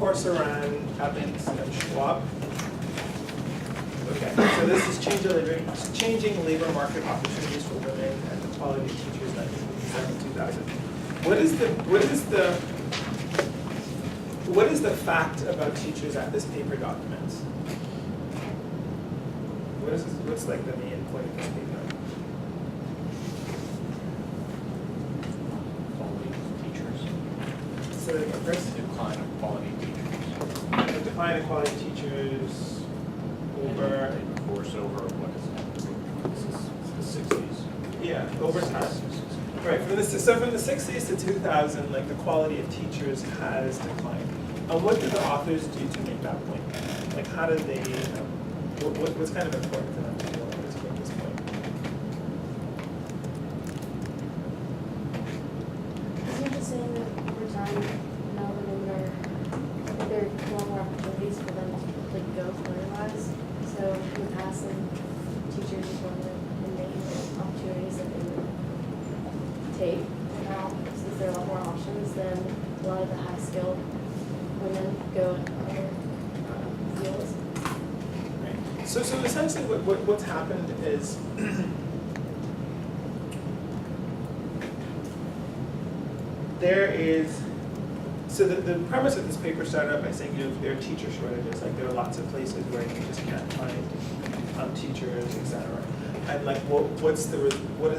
Corcoran, Evans, and Schwab. Okay, so this is changing labor market opportunities for women and the quality of teachers 1957-2000. What is the fact about teachers at this paper document? What's like the main point of this paper? Quality teachers. Say that again, Chris. Decline of quality teachers. The decline of quality teachers over. Of course, over what is it? This is the 60s. Yeah, over time. Right, so from the 60s to 2000, like the quality of teachers has declined. What did the authors do to make that point? Like how did they, what's kind of important for them to do in order to make this point? Isn't it just saying that over time, now women are, there are a lot more opportunities for them to like go career-wise. So in the past, teachers just wanted to make opportunities that they would take. And now, since there are a lot more options, then a lot of the high-skilled women go in other fields. Right. So essentially what's happened is so the premise of this paper started out by saying, there are teacher shortages, like there are lots of places where you just can't find teachers, etc. And like, what is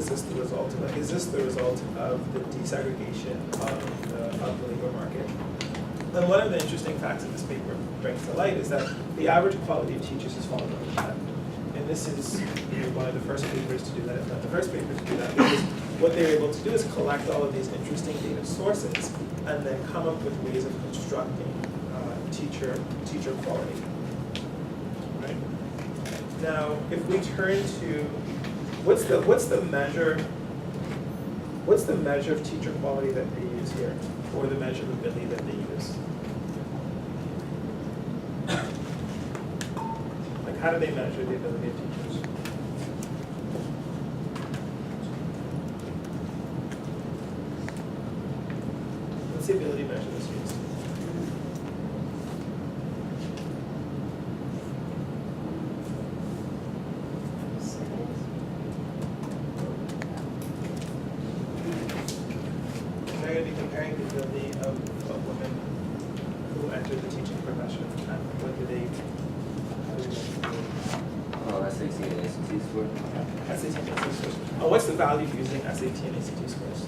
this the result of? Like, is this the result of the desegregation of the labor market? And one of the interesting facts that this paper brings to light is that the average quality of teachers has fallen over time. And this is one of the first papers to do that, if not the first paper to do that, because what they're able to do is collect all of these interesting data sources and then come up with ways of constructing teacher quality. Right? Now, if we turn to what's the measure of teacher quality that they use here, or the measure of ability that they use? Like, how do they measure the ability of teachers? What's the ability measure that's used? They're going to be comparing the ability of women who enter the teaching profession. What do they? SAT and ACT score. SAT and ACT scores. What's the value of using SAT and ACT scores?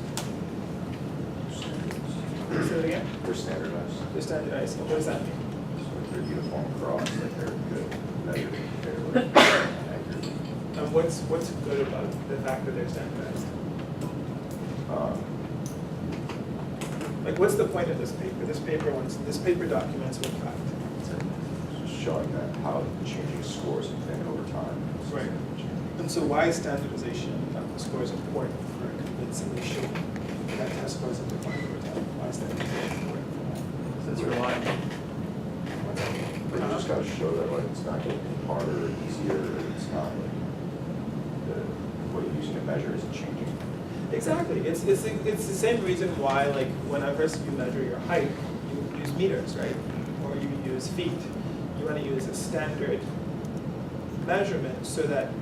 Say it again. They're standardized. They're standardized. What does that mean? So like they're uniform across, like they're good, measured, they're accurate. And what's good about the fact that they're standardized? Like, what's the point of this paper? This paper documents what fact? Just showing that how changing scores have been over time. Right. And so why is standardization of the scores important for convincingly showing that test scores have declined over time? Why is standardization important for that? It's reliable. But you just gotta show that like it's not getting any harder or easier, it's not like what you're using to measure isn't changing. Exactly. It's the same reason why, like, whenever you measure your height, you use meters, right? Or you use feet. You want to use a standard measurement so that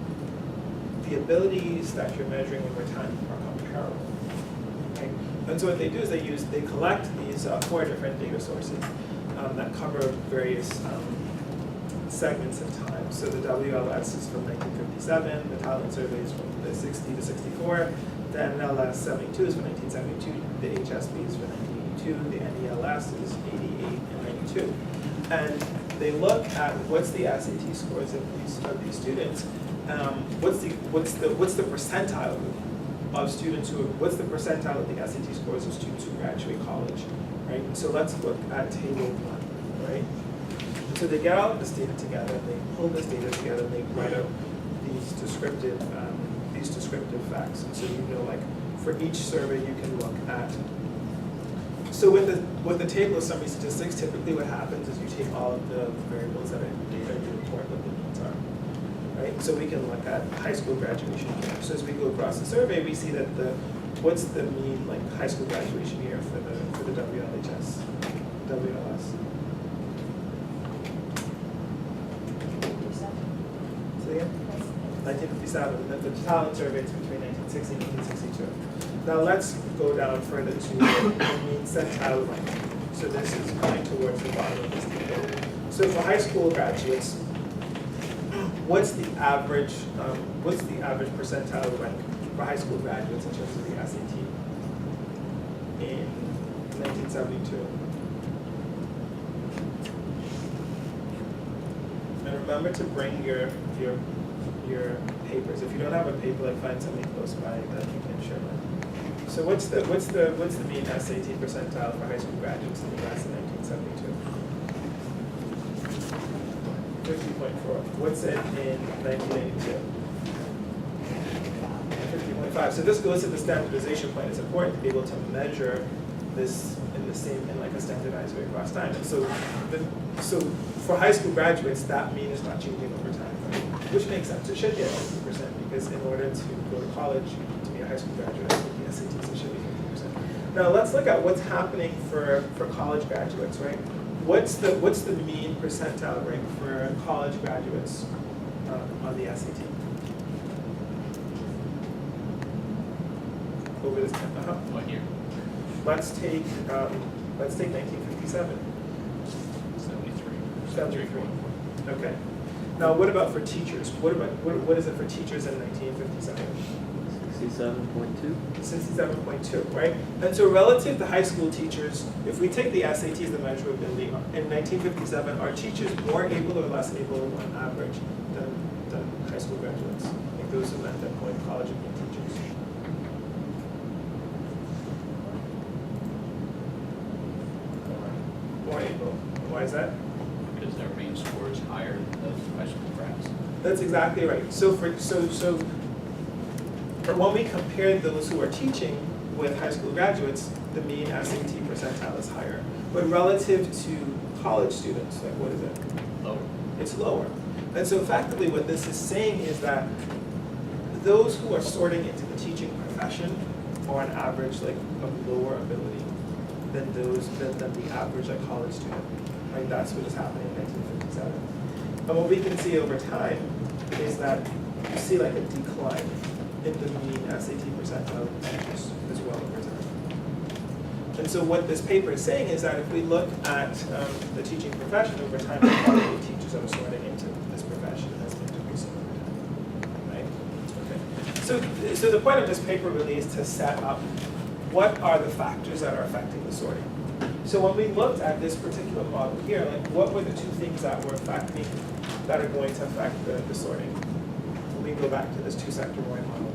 the abilities that you're measuring over time are comparable. Okay? And so what they do is they collect these 4 different data sources that cover various segments of time. So the WLS is from 1957, the talent survey is from the 60 to 64, the NLS 72 is from 1972, the HSB is from 1982, the NELS is 88 and 92. And they look at what's the SAT scores of these students, what's the percentile of students what's the percentile of the SAT scores of students who graduate college, right? So let's look at table 1, right? So they get all of this data together, they pull this data together, and they write out these descriptive facts. And so like for each survey you can look at. So with the table of summary statistics, typically what happens is you take all of the variables that are in the data and you report what the means are. Right? So we can look at high school graduation year. So as we go across the survey, we see that what's the mean like high school graduation year for the WLS. 1957, and then the talent surveys between 1960 and 1962. Now let's go down further to the mean centile rank. So this is going towards the bottom of this table. So for high school graduates, what's the average percentile rank for high school graduates in terms of the SAT in 1972? And remember to bring your papers. If you don't have a paper, like find something close by that you can share with. So what's the mean SAT percentile for high school graduates in the US in 1972? 50.4. What's it in 1982? 50.5. So this goes to the standardization point. It's important to be able to measure this in like a standardized way across time. And so for high school graduates, that mean is not changing over time, right? Which makes sense. It should be at 50% because in order to go to college, to be a high school graduate, the SATs, it should be 50%. Now let's look at what's happening for college graduates, right? What's the mean percentile rank for college graduates on the SAT? Over this time. What year? Let's take 1957. 73. Okay. Now, what about for teachers? What is it for teachers in 1957? 67.2. 67.2, right? And so relative to high school teachers, if we take the SATs, the measurability, in 1957, are teachers more able or less able on average than high school graduates? Like those who end up going to college and being teachers. More able. Why is that? Because their mean score is higher than those high school grads. That's exactly right. So when we compare those who are teaching with high school graduates, the mean SAT percentile is higher. But relative to college students, like what is it? Lower. It's lower. And so effectively what this is saying is that those who are sorting into the teaching profession are on average like of lower ability than the average like college student. Right? That's what is happening in 1957. And what we can see over time is that you see like a decline in the mean SAT percentile as well over time. And so what this paper is saying is that if we look at the teaching profession over time, the quality of teachers that are sorting into this profession has been decreasing over time. Right? Okay. So the point of this paper really is to set up what are the factors that are affecting the sorting. So when we looked at this particular model here, like what were the two things that were affecting, that are going to affect the sorting? When we go back to this two-sector wide model.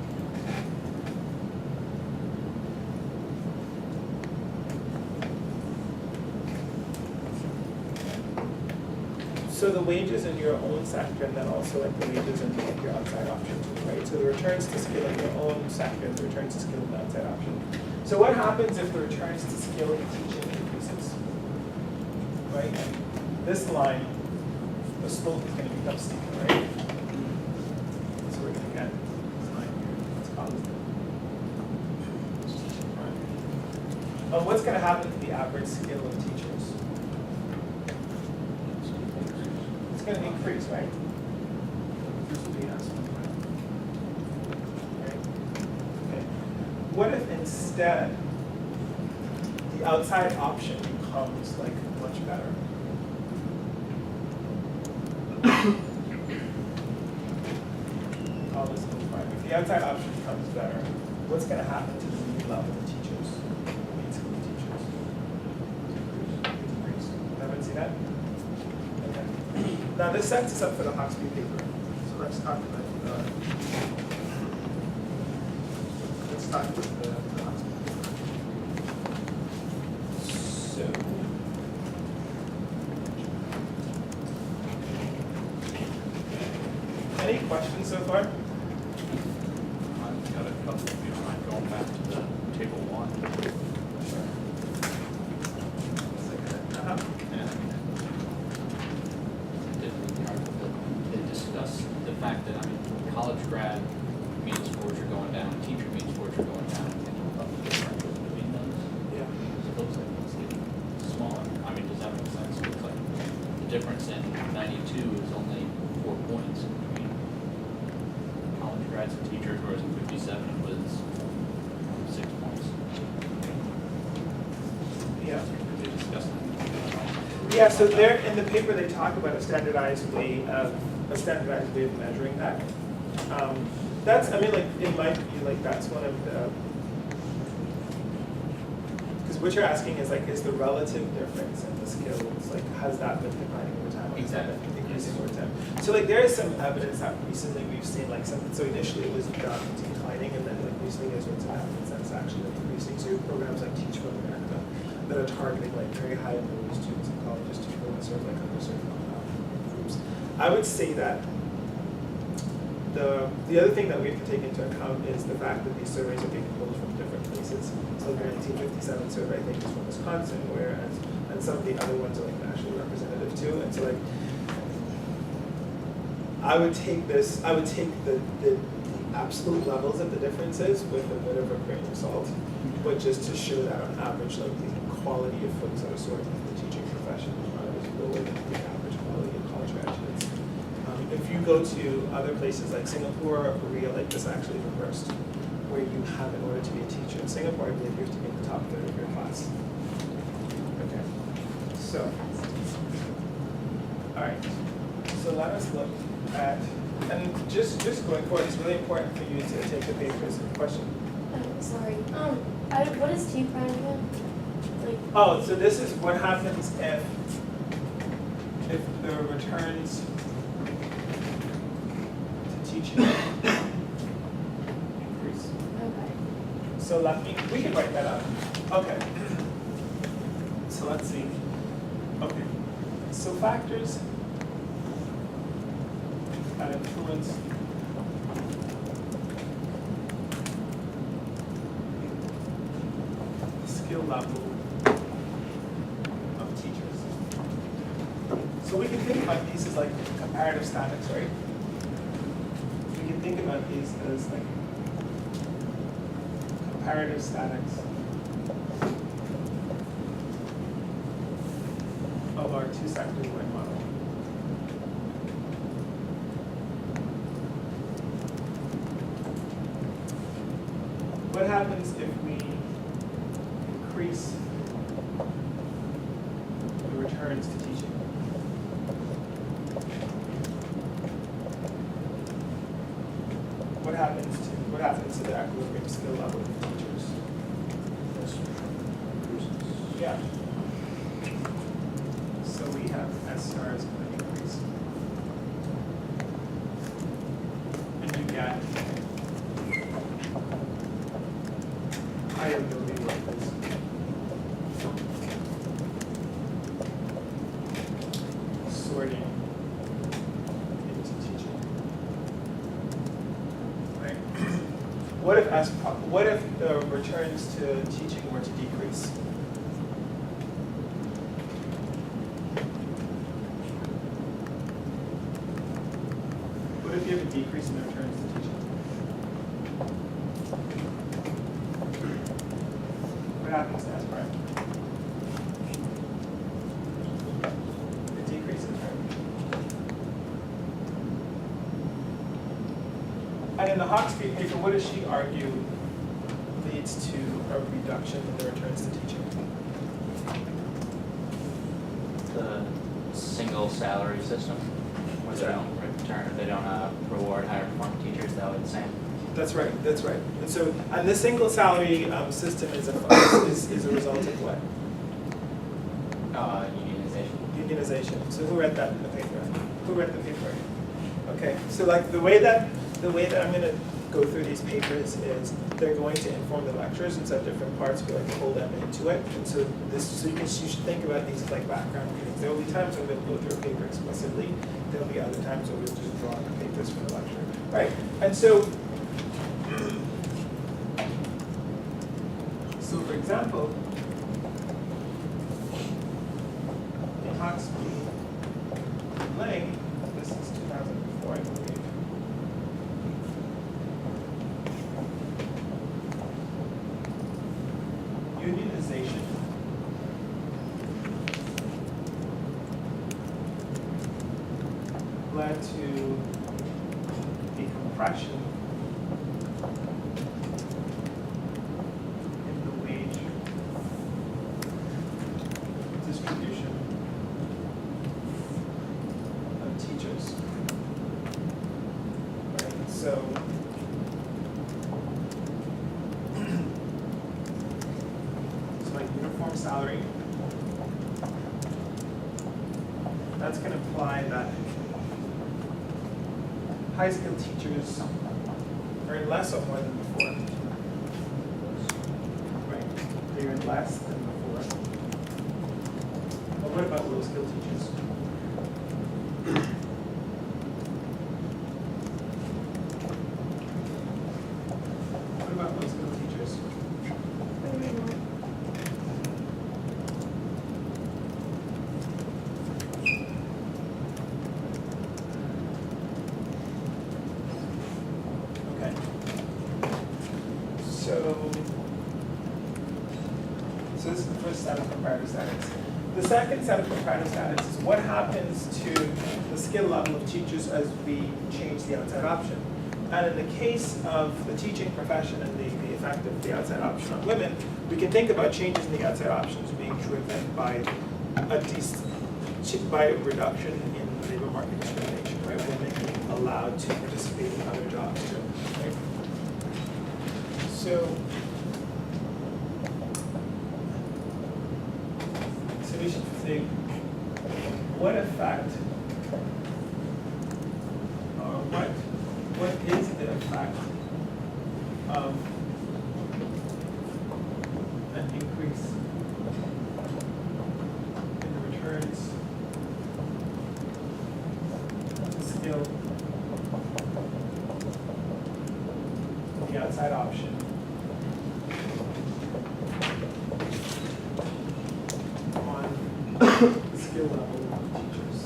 So the wages in your own sector, and then also like the wages in like your outside option too, right? So the returns to skill in your own sector, the returns to skill in the outside option. So what happens if the returns to skill in teaching increases? Right? This line, the slope is going to become steeper, right? So we're going to get this line here. It's constant. What's going to happen to the average skill of teachers? It's going to increase, right? This will be an estimate, right? Okay. What if instead the outside option becomes like much better? Call this O5. If the outside option becomes better, what's going to happen to the mean level of teachers? Mean school teachers? Decrease. Everyone see that? Okay. Now this sets us up for the Hawksby paper. So let's talk about the Hawksby paper. So any questions so far? I've got a couple, if you don't mind going back to the table 1. Uh-huh. And they discuss the fact that, college grad mean scores are going down, teacher mean scores are going down. Can you look up the difference between those? Yeah. It looks like it's getting smaller. Does that make sense? It looks like the difference in 92 is only 4 points between grads and teachers, whereas in 57 it was 6 points. Yeah. Did they discuss that? Yeah, so there, in the paper, they talk about a standardized way of measuring that. That's, I mean, like, it might be like, that's one of the, because what you're asking is like, is the relative difference in the skills, like, has that been declining over time? Or has that been increasing over time? So like, there is some evidence that recently we've seen like some, so initially it was declining, and then like recently there's what's happened since actually like increasing. So you have programs like Teach for America that are targeting like very high ability students in colleges to go and serve like underserved groups. I would say that the other thing that we have to take into account is the fact that these surveys are being pulled from different places. So the 1957 survey, I think, is from Wisconsin, whereas and some of the other ones are like nationally representative too. And so like, I would take the absolute levels of the differences with a bit of a grain of salt, but just to show that on average, like the quality of folks that are sorting the teaching profession is lower than the average quality of college graduates. If you go to other places like Singapore or Korea, like this actually reversed, where you have in order to be a teacher. In Singapore, I believe you have to be in the top third of your class. Okay, so, all right, so let us look at, and just going forward, it's really important for you to take the papers. Question? Sorry. What is T prime again? Like. Oh, so this is what happens if the returns to teaching increase. Okay. So we can write that out. Okay. So let's see. Okay. So factors that influence the skill level of teachers. So we can think about these as like comparative statics, right? We can think about these as like comparative statics of our two sectors wide model. What happens if we increase the returns to teaching? What happens to the equilibrium skill level of teachers? Yeah. So we have SR is going to increase. And you get higher ability workers. Sorting into teaching. Right? What if the returns to teaching were to decrease? What if you have a decrease in the returns to teaching? What happens to S prime? It decreases, right? And in the Hawksby paper, what does she argue leads to a reduction in the returns to teaching? The single salary system, where What's they that? don't they don't reward higher performing teachers, that would the same. That's right, that's right. And so, and the single salary system is a result of what? Unionization. Unionization. So who read that in the paper? Who read the paper? Okay, so like the way that I'm gonna go through these papers is they're going to inform the lectures, and so different parts we like to pull them into it. And so you should think about these as like background readings. There will be times when we'll go through a paper explicitly. There will be other times when we'll just draw the papers for the lecture. Right. And so for example, in Hawksby Lang, this is 2004, I believe. Unionization led to a compression that's going to imply that high-skilled teachers earn less or more than before. Right? They earn less than before. But what about low-skilled teachers? What about low-skilled teachers? Okay. So this is the first set of comparative status. The second set of comparative status is what happens to the skill level of teachers as we change the outside option. And in the case of the teaching profession and the effect of the outside option on women, we can think about changes in the outside options being driven by by a reduction in labor market discrimination, right? Women being allowed to participate in other jobs too, right? So we should think, what effect, or what is the effect of an increase in the returns to skill, the outside option, the skill level of teachers.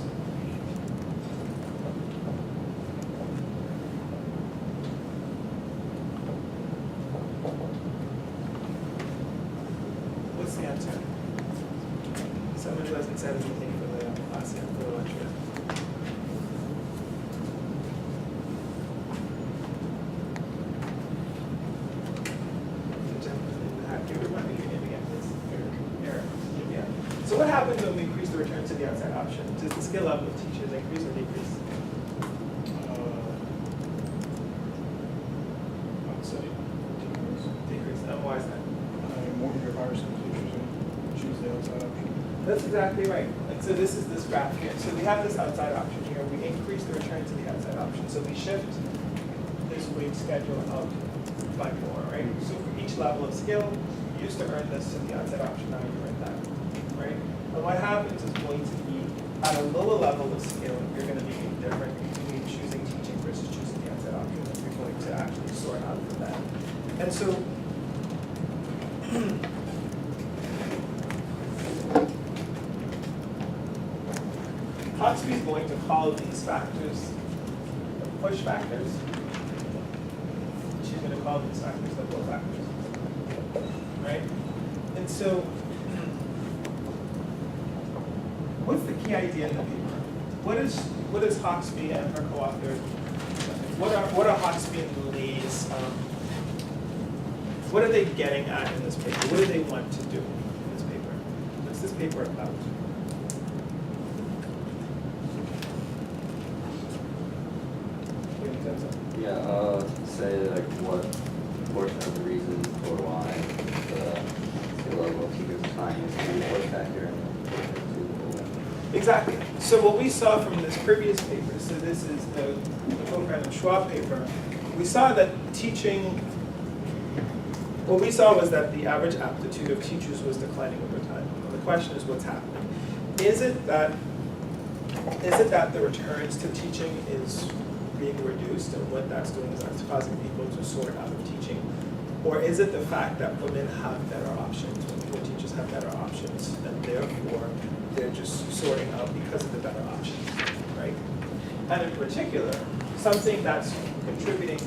What's the answer? Someone who hasn't said anything for the last year, for the lecture. The gentleman in the hat. Can you remind me your name again, please? Eric. Yeah. So what happens when we increase the return to the outside option? Does the skill level of teachers increase or decrease? Decrease. And why is that? More of your higher school teachers and choose the outside option. That's exactly right. And so this is this graph here. So we have this outside option here. We increase the return to the outside option. So we shift this wage schedule out by more, right? So for each level of skill, you used to earn this to the outside option, now you earn that, right? And what happens is going to be, at a lower level of skill, you're going to be different between choosing teaching versus choosing the outside option. And you're going to actually sort out from that. And so, Hawksby is going to call these factors the push factors. She's going to call these factors the pull factors, right? And so, what's the key idea in the paper? What is Hawksby and her co-author? What are Hawksby and Lee's? What are they getting at in this paper? What do they want to do in this paper? What's this paper about? Yeah, say like what portion of the reason for why the skill level of teachers is fine is the push factor and the portion to the pull. Exactly. So what we saw from this previous paper, so this is the Cochran and Schwab paper, we saw that teaching, what we saw was that the average aptitude of teachers was declining over time. And the question is what's happening. Is it that the returns to teaching is being reduced, and what that's doing is that's causing people to sort out of teaching? Or is it the fact that women have better options, when teachers have better options, and therefore they're just sorting out because of the better options, right? And in particular, something that's contributing to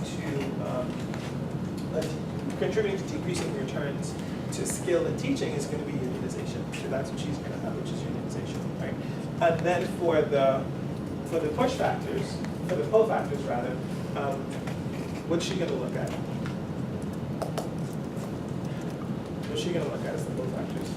decreasing returns to skill in teaching is going to be unionization. So that's what she's going to have, which is unionization, right? And then for the push factors, for the pull factors rather, what's she going to look at? What's she going to look at as the pull factors?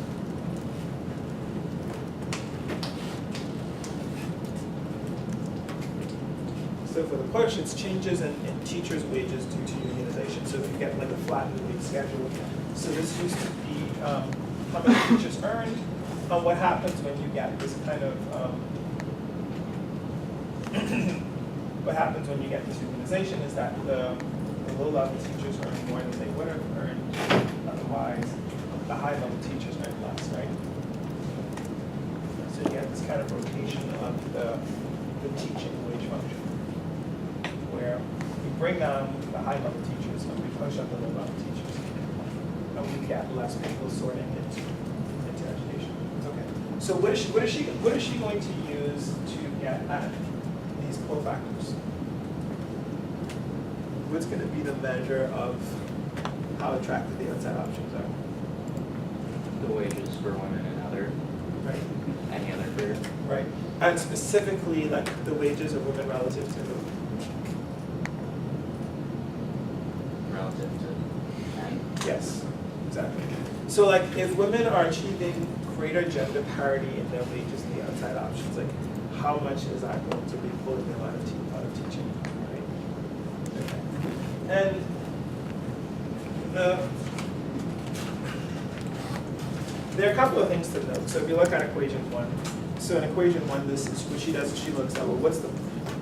So for the push, it's changes in teachers' wages due to unionization. So if you get like a flattened wage schedule, so this used to be how many teachers earned, what happens when you get this kind of what happens when you get this unionization is that the low-level teachers earn more than they would have earned otherwise. The high-level teachers earn less, right? So you get this kind of rotation of the teaching wage function, where we bring down the high-level teachers and we push up the low-level teachers, and we get less people sorting into education. Okay. So what is she going to use to get at these cofactors? What's going to be the measure of how attractive the outside options are? The wages for women and other, Right. any other career. Right. And specifically, like the wages of women relative to Relative to men. yes, exactly. So like if women are achieving greater gender parity in their wages in the outside options, like how much is that going to be pulling them out of teaching, right? Okay. And there are a couple of things to note. So if you look at equation 1, so in equation 1, this is what she does. She looks at, well,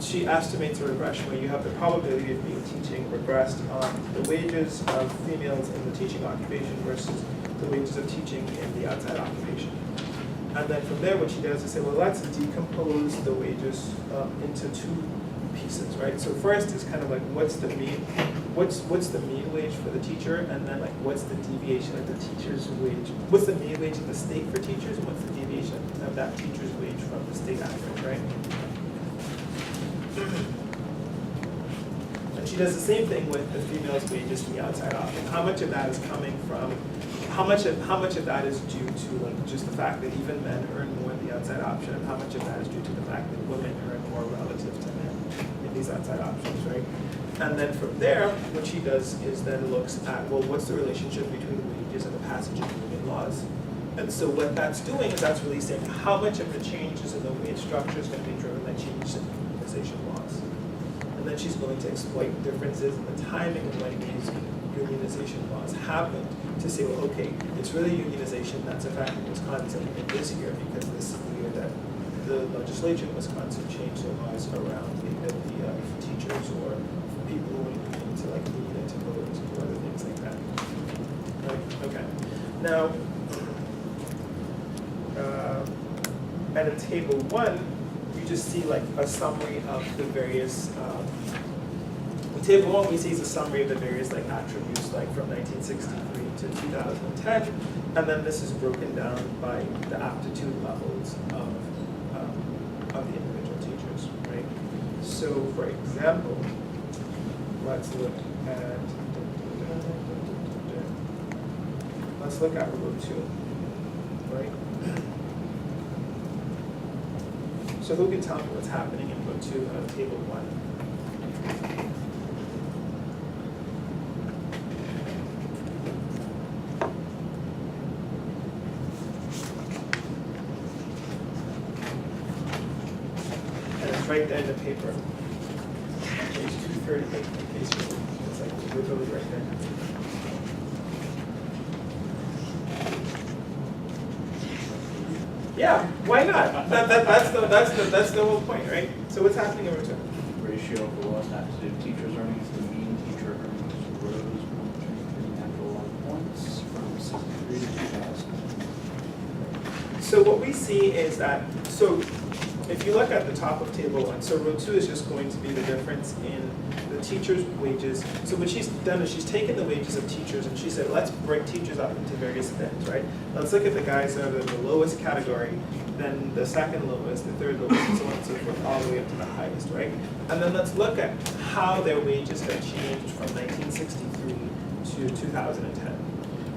she estimates a regression where you have the probability of being teaching regressed on the wages of females in the teaching occupation versus the wages of teaching in the outside occupation. And then from there, what she does is say, well, let's decompose the wages into two pieces, right? So first is kind of like what's the mean wage for the teacher, and then like what's the deviation of the teacher's wage? What's the mean wage in the state for teachers, and what's the deviation of that teacher's wage from the state average, right? And she does the same thing with the female's wages in the outside option. How much of that is coming from? How much of that is due to like just the fact that even men earn more in the outside option, and how much of that is due to the fact that women earn more relative to men in these outside options, right? And then from there, what she does is then looks at, well, what's the relationship between wages and the passage of union laws? And so what that's doing is that's really saying how much of the changes in the wage structure is going to be driven by changes in unionization laws. And then she's going to exploit differences in the timing of when these unionization laws happened to say, well, okay, it's really unionization that's affecting Wisconsin in this year because this is the year that the legislature in Wisconsin changed the laws around the ability of teachers or people who are union to like lead and to vote and to do other things like that. Right? Okay. Now, and in table 1, you just see like a summary of the various. In table 1, we see is a summary of the various like attributes, like from 1963 to 2010, and then this is broken down by the aptitude levels of the individual teachers, right? So, for example, let's look at row 2, right? So who can tell me what's happening in row 2 of table 1? Right there in the paper, page 238, in case it's like literally right there. Yeah, why not? That's the whole point, right? So what's happening over time? Ratio of the lowest aptitude teachers' earnings to the mean teacher earnings rose 1.3 natural points from 63 to 2000. So what we see is that, so if you look at the top of table 1, so row 2 is just going to be the difference in the teachers' wages. So what she's done is she's taken the wages of teachers and she said, let's break teachers up into various bins, right? Let's look at the guys that are the lowest category, then the second lowest, the third lowest, and so on and so forth, all the way up to the highest, right? And then let's look at how their wages have changed from 1963 to 2010.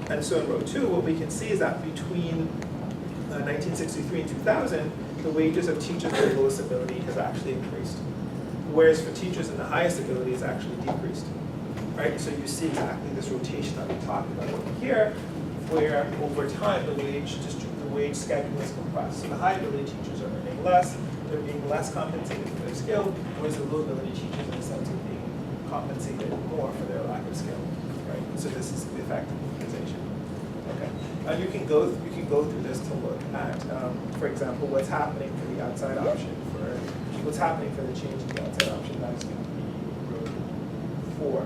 And so in row 2, what we can see is that between 1963 and 2000, the wages of teachers with the lowest ability has actually increased, whereas for teachers in the highest ability it's actually decreased, right? So you see exactly this rotation that we talked about over here, where over time the wage schedule is compressed. So the high ability teachers are earning less, they're being less compensated for their skill, whereas the low ability teachers in a sense are being compensated more for their lack of skill, right? So this is the effect of unionization. Okay. And you can go through this to look at, for example, what's happening for the outside option, for what's happening for the change in the outside option. That's going to be row 4,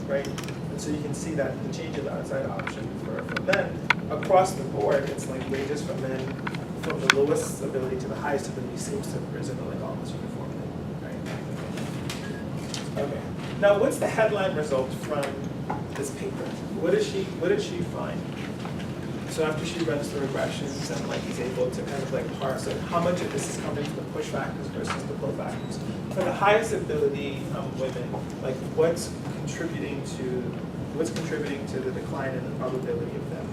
right? And so you can see that the change in the outside option for men across the board, it's like wages for men from the lowest ability to the highest ability seems to have risen like almost uniformly, right? Okay. Now, what's the headline result from this paper? What did she find? So after she runs the regressions and like is able to kind of like parse like how much of this is coming from the push factors versus the pull factors. For the highest ability women, like what's contributing to the decline in the probability of them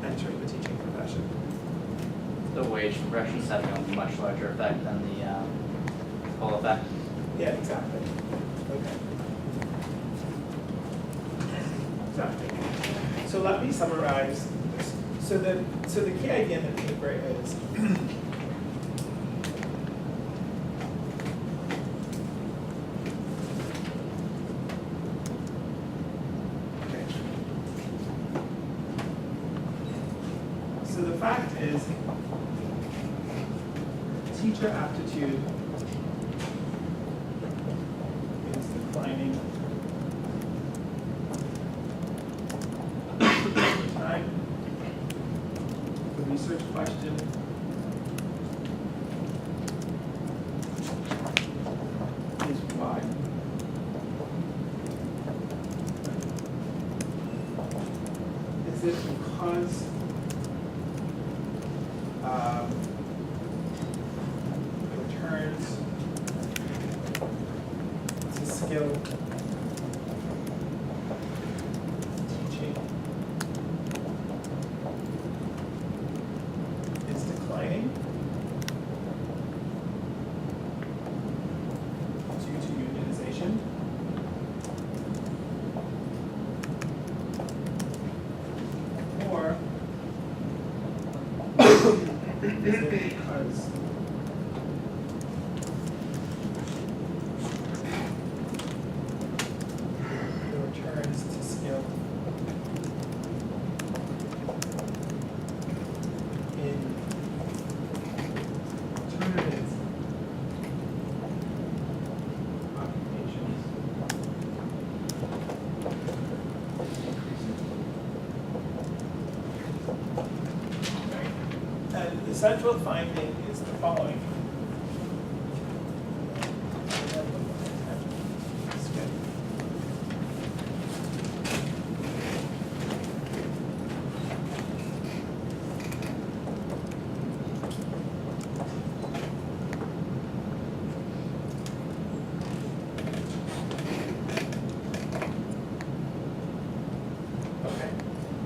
entering the teaching profession? The wage progression is having a much larger effect than the pull effect. Yeah, exactly. Okay. Exactly. So let me summarize this. So the key idea in the paper is okay. So the fact is teacher aptitude is declining over time. The research question is why. Is it because returns to skill teaching is declining due to unionization? Or is it because the returns to skill in alternative occupations increasing? And the central finding is the following. Okay,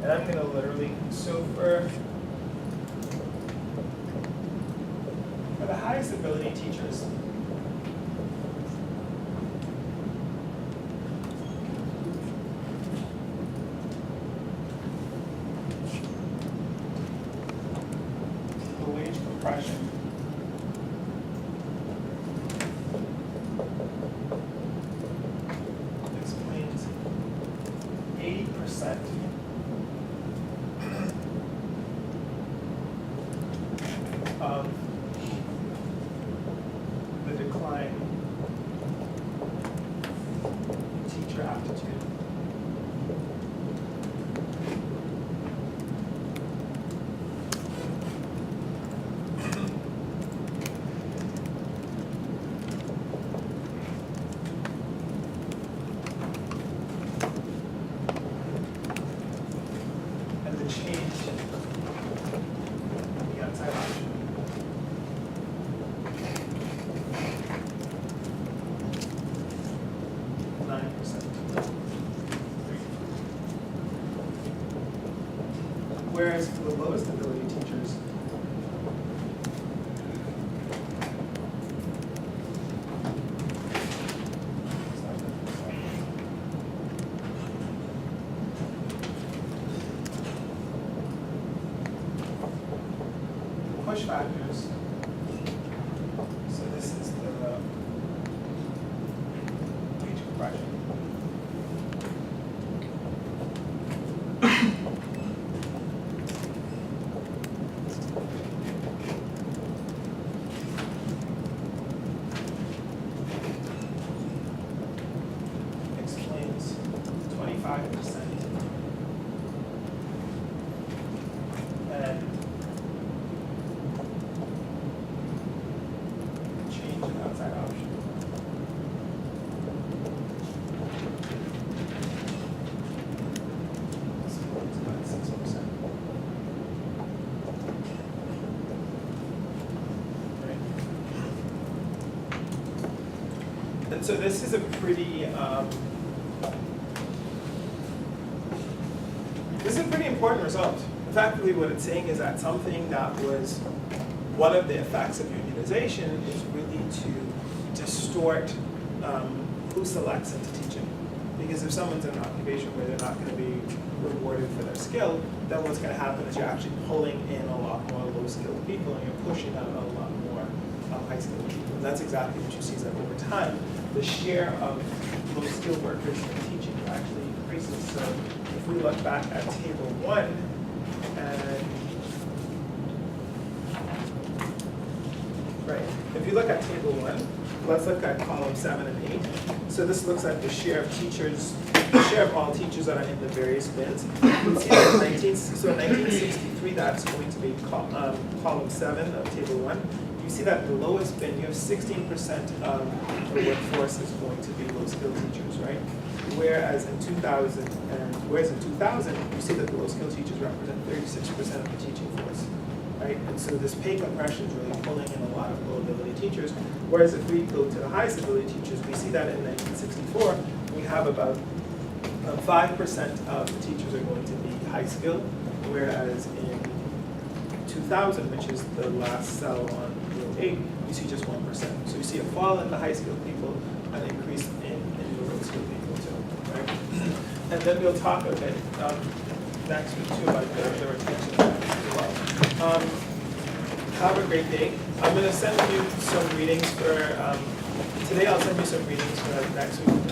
and I'm going to literally, so for the highest ability teachers, the wage compression explains 80% of the decline in teacher aptitude. And the change in the outside option. Whereas for the lowest ability teachers, push factors, so this is the wage compression, And so this is a pretty, important result. Effectively, what it's saying is that something that was one of the effects of unionization is really to distort who selects into teaching. Because if someone's in an occupation where they're not going to be rewarded for their skill, then what's going to happen is you're actually pulling in a lot more low-skilled people, and you're pushing out a lot more high-skilled people. And that's exactly what you see, is that over time, the share of low-skilled workers in teaching actually increases. So if we look back at table 1, and right, if you look at table 1, let's look at column 7 and 8. So this looks at the share of teachers, the share of all teachers that are in the various bins. You can see that in 1963, that's going to be column 7 of table 1. You see that in the lowest bin, you have 16% of the workforce is going to be low-skilled teachers, right? Whereas in 2000, you see that the low-skilled teachers represent 36% of the teaching force, right? And so this pay compression is really pulling in a lot of low-ability teachers. Whereas if we go to the highest ability teachers, we see that in 1964, we have about 5% of the teachers are going to be high-skilled, whereas in 2000, which is the last cell on row 8, you see just 1%. So you see a fall in the high-skilled people, an increase in the low-skilled people too, right? And then we'll talk a bit next week too about the retention as well. Have a great day. I'm going to send you some readings for, today I'll send you some readings for next week.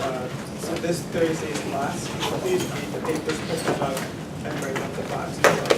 So this Thursday's class, please read the papers, print them out, and bring them to class as well.